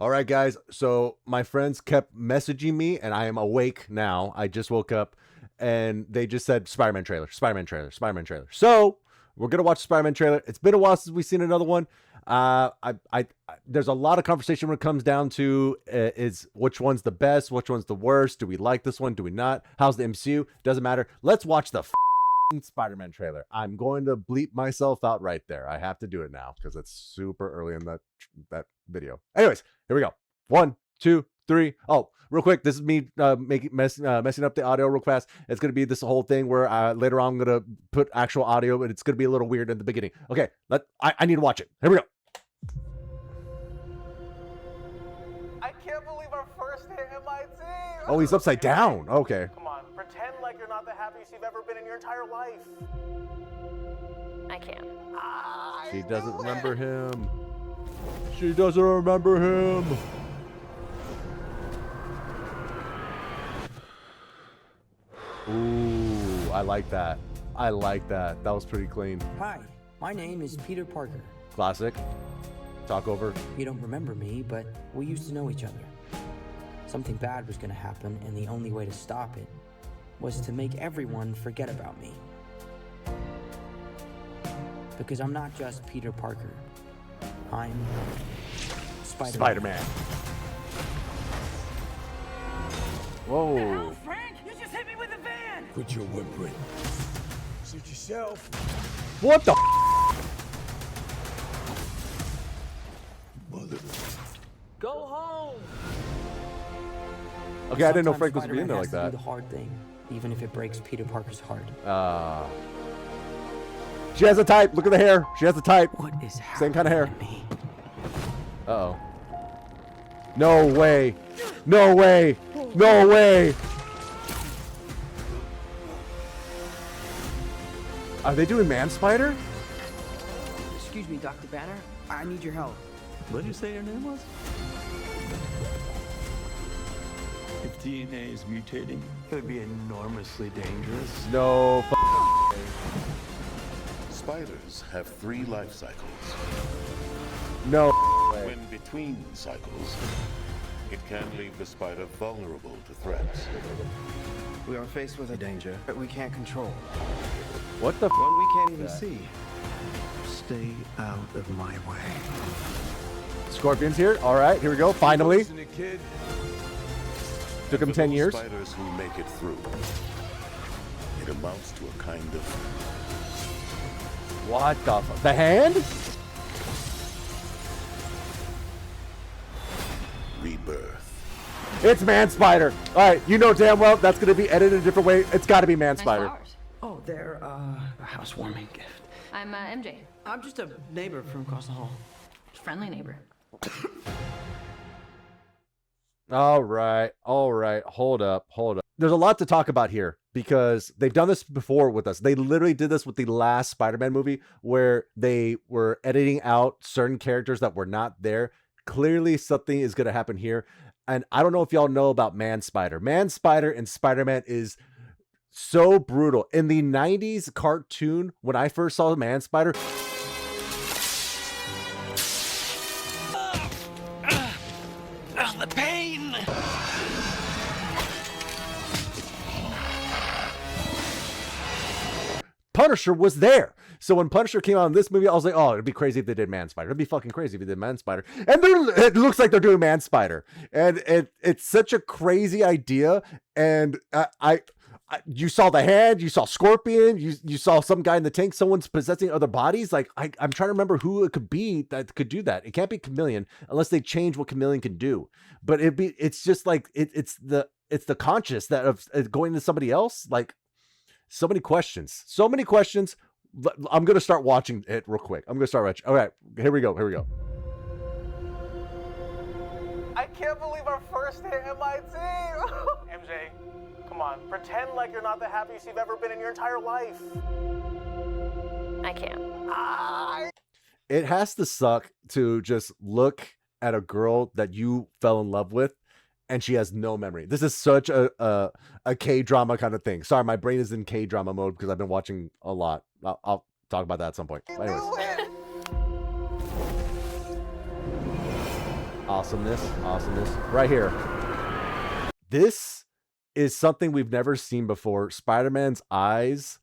All right, guys. So my friends kept messaging me, and I am awake now. I just woke up, and they just said Spider-Man trailer, Spider-Man trailer, Spider-Man trailer. So we're gonna watch the Spider-Man trailer. It's been a while since we've seen another one. There's a lot of conversation when it comes down to is which one's the best, which one's the worst. Do we like this one? Do we not? How's the MCU? Doesn't matter. Let's watch the Spider-Man trailer. I'm going to bleep myself out right there. I have to do it now because it's super early in that video. Anyways, here we go. 1, 2, 3. Oh, real quick, this is me messing up the audio real fast. It's gonna be this whole thing where later on I'm gonna put actual audio, but it's gonna be a little weird in the beginning. Okay, I need to watch it. Here we go. I can't believe our first hit MIT. Oh, he's upside down. Okay. Come on, pretend like you're not the happiest you've ever been in your entire life. I can't. She doesn't remember him. She doesn't remember him. Ooh, I like that. I like that. That was pretty clean. Hi, my name is Peter Parker. Classic. Talk over. You don't remember me, but we used to know each other. Something bad was gonna happen, and the only way to stop it was to make everyone forget about me. Because I'm not just Peter Parker. I'm Spider-Man. Spider-Man. Whoa. Frank, you just hit me with a van! Quit your whimpering. Suit yourself. What the? Mother. Go home! Okay, I didn't know Sometimes Frank was being Spider-Man there has like to do that. the hard thing, even if it breaks Peter Parker's heart. She has a type. Look at the hair. She has a type. What is happening? Same kind of hair. to me? Uh-oh. No way. No way. No way. Are they doing Man Spider? Excuse me, Dr. Banner. I need your help. What did you say your name was? If DNA is mutating, it would be enormously dangerous. No. Spiders have 3 life cycles. No. When between cycles, it can leave the spider vulnerable to threats. We are faced with a danger that we can't control. What the? One we can't even see. Stay out of my way. Scorpion's here. All right, here we go. Finally. Listen to kid. Took him For 10 those years. Spiders who make it through, it amounts to a kind of What the? The hand? rebirth. It's Man Spider. All right, you know damn well that's gonna be edited a different way. It's got to be Man Nice Spider. flowers. Oh, they're a housewarming gift. I'm MJ, I'm just a neighbor from across the hall. friendly neighbor. All right. Hold up. There's a lot to talk about here because they've done this before with us. They literally did this with the last Spider-Man movie where they were editing out certain characters that were not there. Clearly something is going to happen here. And I don't know if y'all know about Man Spider. Man Spider and Spider-Man is so brutal. In the 90s cartoon, when I first saw Man Spider, The pain! Punisher was there. So when Punisher came out in this movie, I was like, oh, it'd be crazy if they did Man Spider. It'd be fucking crazy if they did Man Spider. And it looks like they're doing Man Spider. And it's such a crazy idea. And you saw the hand, you saw Scorpion, you saw some guy in the tank, someone's possessing other bodies. Like I'm trying to remember who it could be that could do that. It can't be Chameleon unless they change what Chameleon can do. But it's just like it's the conscious that of going to somebody else. Like so many questions. I'm gonna start watching it real quick. I'm gonna start watching. All right, here we go. I can't believe our first hit MIT. MJ, come on, pretend like you're not the happiest you've ever been in your entire life. I can't. It has to suck to just look at a girl that you fell in love with and she has no memory. This is such a K-drama kind of thing. Sorry, my brain is in K-drama mode because I've been watching a lot. I'll talk about that at some point. Anyways. Awesomeness. Right here. This is something we've never seen before. Spider-Man's eyes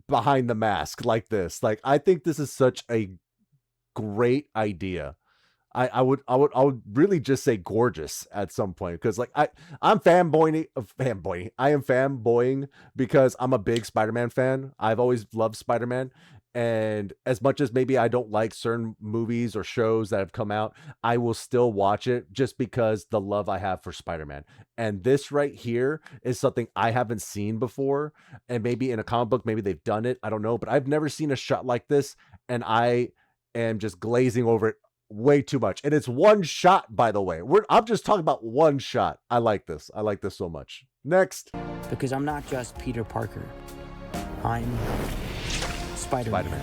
behind the mask like this. Like, I think this is such a great idea. I would really just say gorgeous at some point, because like I'm fanboying. I am fanboying because I'm a big Spider-Man fan. I've always loved Spider-Man, and as much as maybe I don't like certain movies or shows that have come out, I will still watch it just because the love I have for Spider-Man. And this right here is something I haven't seen before, and maybe in a comic book, maybe they've done it. I don't know, but I've never seen a shot like this, and I am just glazing over it way too much. And it's one shot, by the way. I'm just talking about one shot. I like this so much. Next. Because I'm not just Peter Parker. I'm Spider-Man.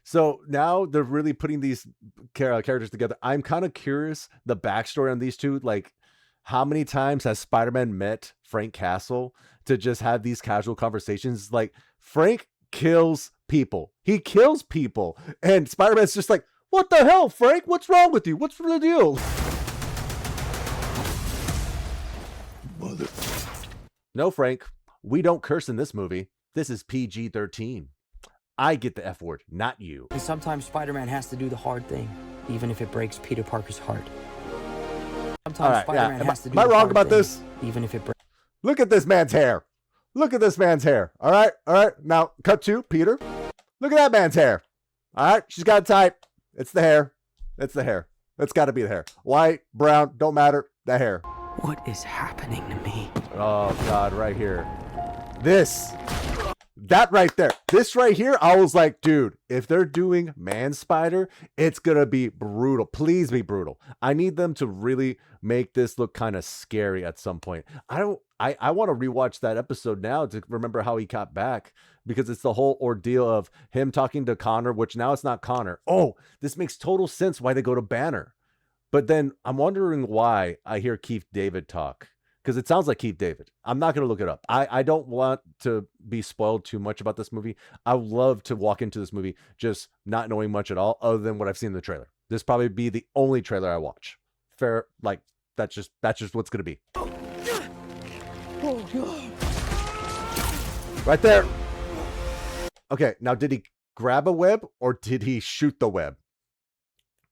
So now they're really putting these characters together. I'm kind of curious the backstory on these two. Like, how many times has Spider-Man met Frank Castle to just have these casual conversations? Like, Frank kills people. He kills people. And Spider-Man's just like, what the hell, Frank? What's wrong with you? What's the deal? Mother. No, Frank, we don't curse in this movie. This is PG-13. I get the F word, not you. And sometimes Spider-Man has to do the hard thing, even if it breaks Peter Parker's heart. Sometimes Spider-Man has to do Am I the wrong hard about thing, this? even if it breaks. Look at this man's hair. Look at this man's hair. All right. Now, cut to Peter. Look at that man's hair. All right. She's got a type. It's the hair. It's the hair. That's got to be the hair. White, brown, don't matter. The hair. What is happening to me? Oh, God, right here. That right there. This right here, I was like, dude, if they're doing Man Spider, it's going to be brutal. Please be brutal. I need them to really make this look kind of scary at some point. I want to rewatch that episode now to remember how he got back, because it's the whole ordeal of him talking to Connor, which now it's not Connor. Oh, this makes total sense why they go to Banner. But then I'm wondering why I hear Keith David talk, because it sounds like Keith David. I'm not going to look it up. I don't want to be spoiled too much about this movie. I would love to walk into this movie just not knowing much at all other than what I've seen in the trailer. This probably be the only trailer I watch. Fair, like, that's just what's going to be. Right there. Okay, now did he grab a web or did he shoot the web?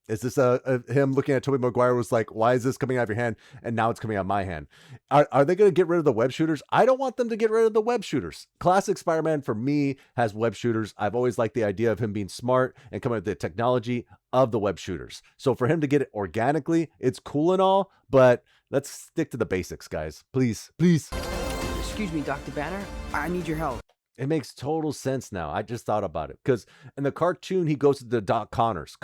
Is this him looking at Tobey Maguire was like, why is this coming out of your hand? And now it's coming out of my hand. Are they going to get rid of the web shooters? I don't want them to get rid of the web shooters. Classic Spider-Man for me has web shooters. I've always liked the idea of him being smart and coming up with the technology of the web shooters. So for him to get it organically, it's cool and all, but let's stick to the basics, guys. Please. Excuse me, Dr. Banner. I need your help. It makes total sense now. I just thought about it. Because in the cartoon, he goes to the Doc Connors.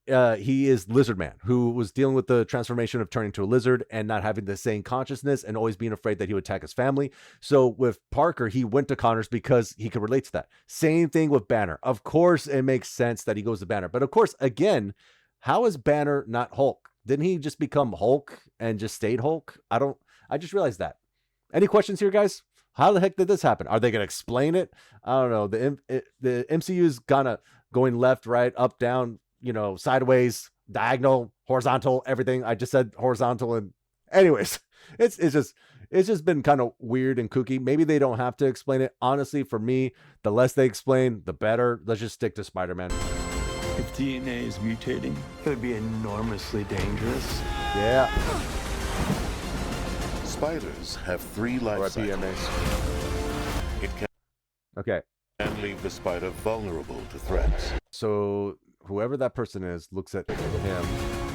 He is Lizard Man, who was dealing with the transformation of turning to a lizard and not having the same consciousness and always being afraid that he would attack his family. So with Parker, he went to Connors because he could relate to that. Same thing with Banner. Of course, it makes sense that he goes to Banner. But of course, again, how is Banner not Hulk? Didn't he just become Hulk and just stayed Hulk? I just realized that. Any questions here, guys? How the heck did this happen? Are they going to explain it? I don't know. The MCU is kind of going left, right, up, down, sideways, diagonal, horizontal, everything. I just said horizontal. And anyways, it's just been kind of weird and kooky. Maybe they don't have to explain it. Honestly, for me, the less they explain, the better. Let's just stick to Spider-Man. If DNA is mutating, it would be enormously dangerous. Yeah. Spiders have 3 life cycles. It Okay. can leave the spider vulnerable to threats. So whoever that person is looks at him.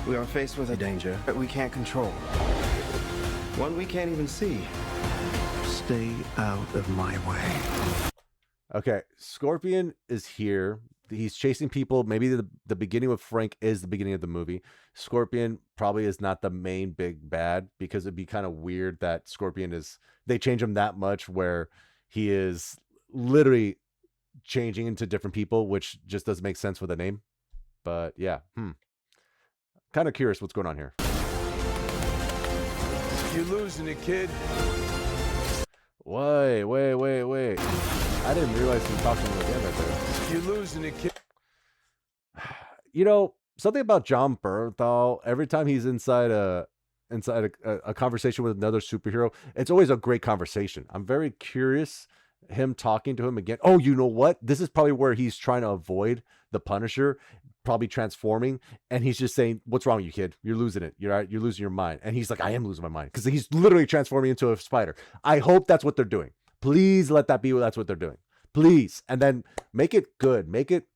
We are faced with a danger that we can't control. One we can't even see. Stay out of my way. Okay, Scorpion is here. He's chasing people. Maybe the beginning with Frank is the beginning of the movie. Scorpion probably is not the main big bad, because it'd be kind of weird that Scorpion they change him that much where he is literally changing into different people, which just doesn't make sense with the name. But yeah, kind of curious what's going on here. You're losing it, kid. Wait. I didn't realize he was talking to him again right there. You're losing it, kid. You know, something about John Bernthal, every time he's inside a conversation with another superhero, it's always a great conversation. I'm very curious him talking to him again. Oh, you know what? This is probably where he's trying to avoid the Punisher, probably transforming, and he's just saying, "What's wrong with you, kid? You're losing it. You're losing your mind." And he's like, "I am losing my mind," because he's literally transforming into a spider. I hope that's what they're doing. Please let that be. That's what they're doing. Please, and then make it good. Make it.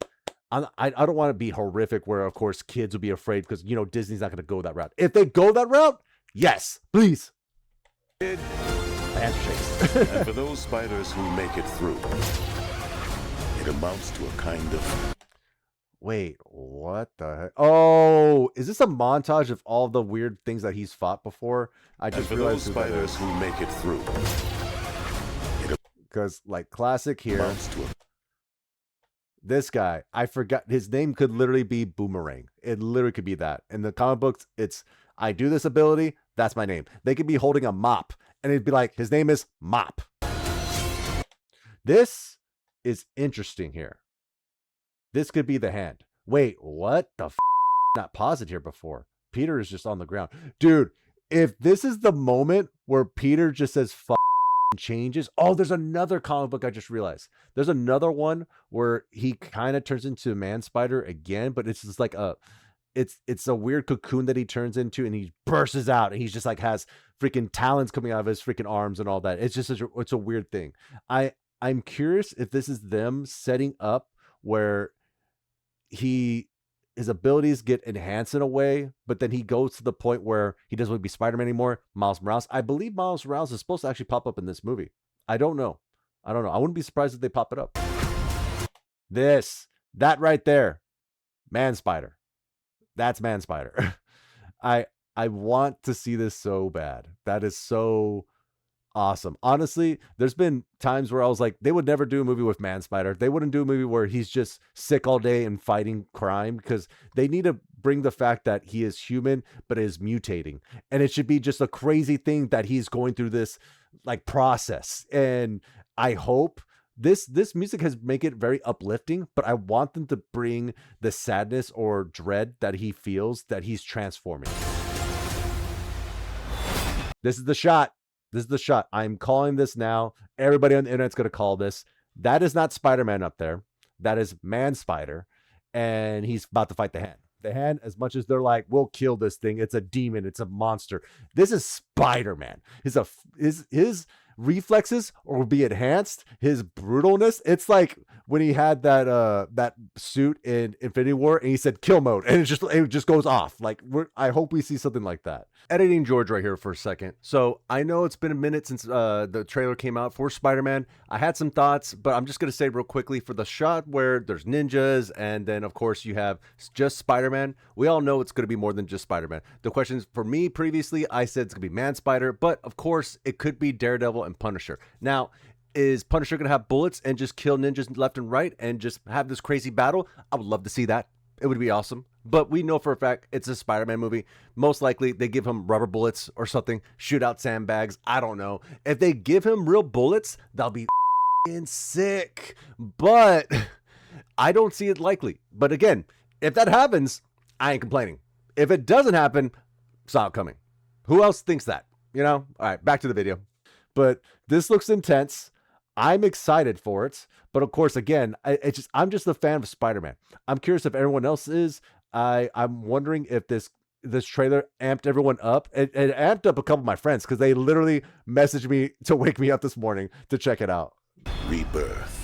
I don't want to be horrific where, of course, kids will be afraid because, you know, Disney's not going to go that route. If they go that route, yes, please. My hands are shaking. And for those spiders who make it through, it amounts to a kind of... Wait, what the heck? Oh, is this a montage of all the weird things that he's fought before? I just for realized those spiders who make it through, because, like, classic here. amounts to a... This guy, I forgot his name, could literally be Boomerang. It literally could be that. In the comic books, it's I do this ability, that's my name. They could be holding a mop, and it'd be like, his name is Mop. This is interesting here. This could be the hand. Wait, what the f? Not paused here before. Peter is just on the ground. Dude, if this is the moment where Peter just says f changes. Oh, there's another comic book I just realized. There's another one where he kind of turns into Man Spider again, but it's just like it's a weird cocoon that he turns into, and he bursts out, and he's just like has freaking talons coming out of his freaking arms and all that. It's just it's a weird thing. I'm curious if this is them setting up where his abilities get enhanced in a way, but then he goes to the point where he doesn't want to be Spider-Man anymore. Miles Morales. I believe Miles Morales is supposed to actually pop up in this movie. I don't know. I wouldn't be surprised if they pop it up. That right there. Man Spider. That's Man Spider. I want to see this so bad. That is so awesome. Honestly, there's been times where I was like, they would never do a movie with Man Spider. They wouldn't do a movie where he's just sick all day and fighting crime, because they need to bring the fact that he is human but is mutating, and it should be just a crazy thing that he's going through this like process. And I hope this music has make it very uplifting, but I want them to bring the sadness or dread that he feels that he's transforming. This is the shot. This is the shot. I'm calling this now. Everybody on the internet's going to call this. That is not Spider-Man up there. That is Man Spider. And he's about to fight the hand. The hand, as much as they're like, we'll kill this thing. It's a demon. It's a monster. This is Spider-Man. His reflexes will be enhanced. His brutalness. It's like when he had that suit in Infinity War and he said kill mode, and it just goes off. Like, I hope we see something like that. Editing George right here for a second. So I know it's been a minute since the trailer came out for Spider-Man. I had some thoughts, but I'm just going to say real quickly, for the shot where there's ninjas and then of course you have just Spider-Man, we all know it's going to be more than just Spider-Man. The questions for me previously, I said it's going to be Man Spider, but of course it could be Daredevil and Punisher. Now, is Punisher going to have bullets and just kill ninjas left and right and just have this crazy battle? I would love to see that. It would be awesome. But we know for a fact it's a Spider-Man movie. Most likely they give him rubber bullets or something, shoot out sandbags. I don't know. If they give him real bullets, that'll be sick. But I don't see it likely. But again, if that happens, I ain't complaining. If it doesn't happen, it's not coming. Who else thinks that? You know? All right, back to the video. But this looks intense. I'm excited for it. But of course, again, I'm just a fan of Spider-Man. I'm curious if everyone else is. I'm wondering if this trailer amped everyone up. It amped up a couple of my friends because they literally messaged me to wake me up this morning to check it out. Rebirth.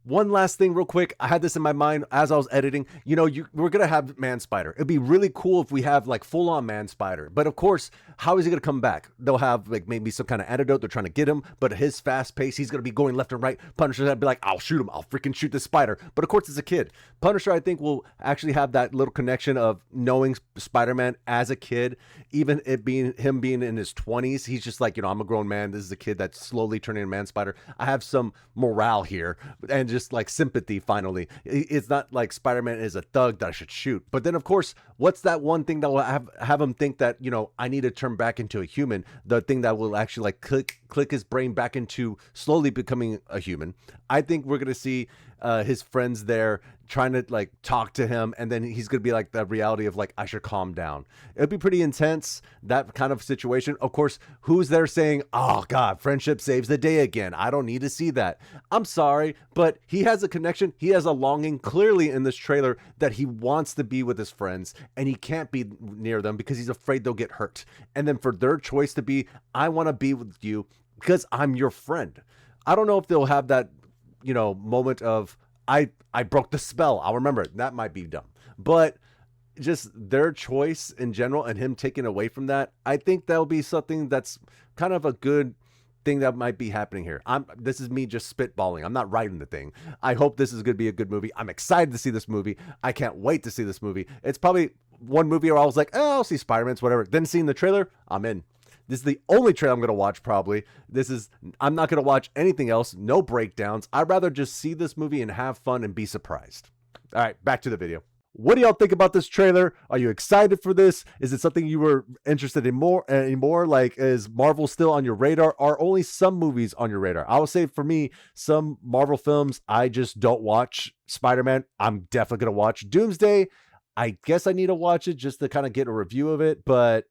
One last thing real quick. I had this in my mind as I was editing. You know, we're going to have Man Spider. It'd be really cool if we have like full on Man Spider. But of course, how is he going to come back? They'll have like maybe some kind of antidote. They're trying to get him. But at his fast pace, he's going to be going left and right. Punisher's going to be like, I'll shoot him. I'll freaking shoot this spider. But of course, it's a kid. Punisher, I think, will actually have that little connection of knowing Spider-Man as a kid. Even it being him being in his 20s. He's just like, you know, I'm a grown man. This is a kid that's slowly turning into Man Spider. I have some morale here. And just like sympathy finally. It's not like Spider-Man is a thug that I should shoot. But then of course, what's that one thing that will have him think that, you know, I need to turn back into a human? The thing that will actually like click his brain back into slowly becoming a human. I think we're going to see his friends there trying to like talk to him, and then he's gonna be like the reality of like, I should calm down. It'd be pretty intense, that kind of situation. Of course, who's there saying, oh God, friendship saves the day again? I don't need to see that. I'm sorry, but he has a connection. He has a longing clearly in this trailer that he wants to be with his friends, and he can't be near them because he's afraid they'll get hurt. And then for their choice to be, I want to be with you because I'm your friend. I don't know if they'll have that, you know, moment of, I broke the spell. I'll remember it. That might be dumb. But just their choice in general and him taking away from that, I think that'll be something that's kind of a good thing that might be happening here. This is me just spitballing. I'm not writing the thing. I hope this is going to be a good movie. I'm excited to see this movie. I can't wait to see this movie. It's probably one movie where I was like, oh, I'll see Spider-Man's, whatever. Then seeing the trailer, I'm in. This is the only trailer I'm going to watch, probably. I'm not going to watch anything else. No breakdowns. I'd rather just see this movie and have fun and be surprised. All right, back to the video. What do y'all think about this trailer? Are you excited for this? Is it something you were interested in more anymore? Like, is Marvel still on your radar? Are only some movies on your radar? I would say for me, some Marvel films I just don't watch. Spider-Man, I'm definitely going to watch. Doomsday, I guess I need to watch it just to kind of get a review of it, but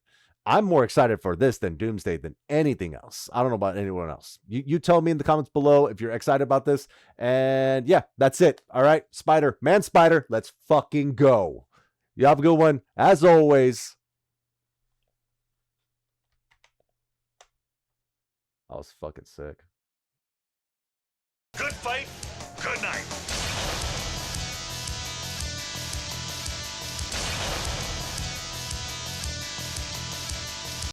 I'm more excited for this than Doomsday than anything else. I don't know about anyone else. You tell me in the comments below if you're excited about this. And yeah, that's it. All right, Spider-Man, let's fucking go. You have a good one. As always, I was fucking sick. Good fight, good night.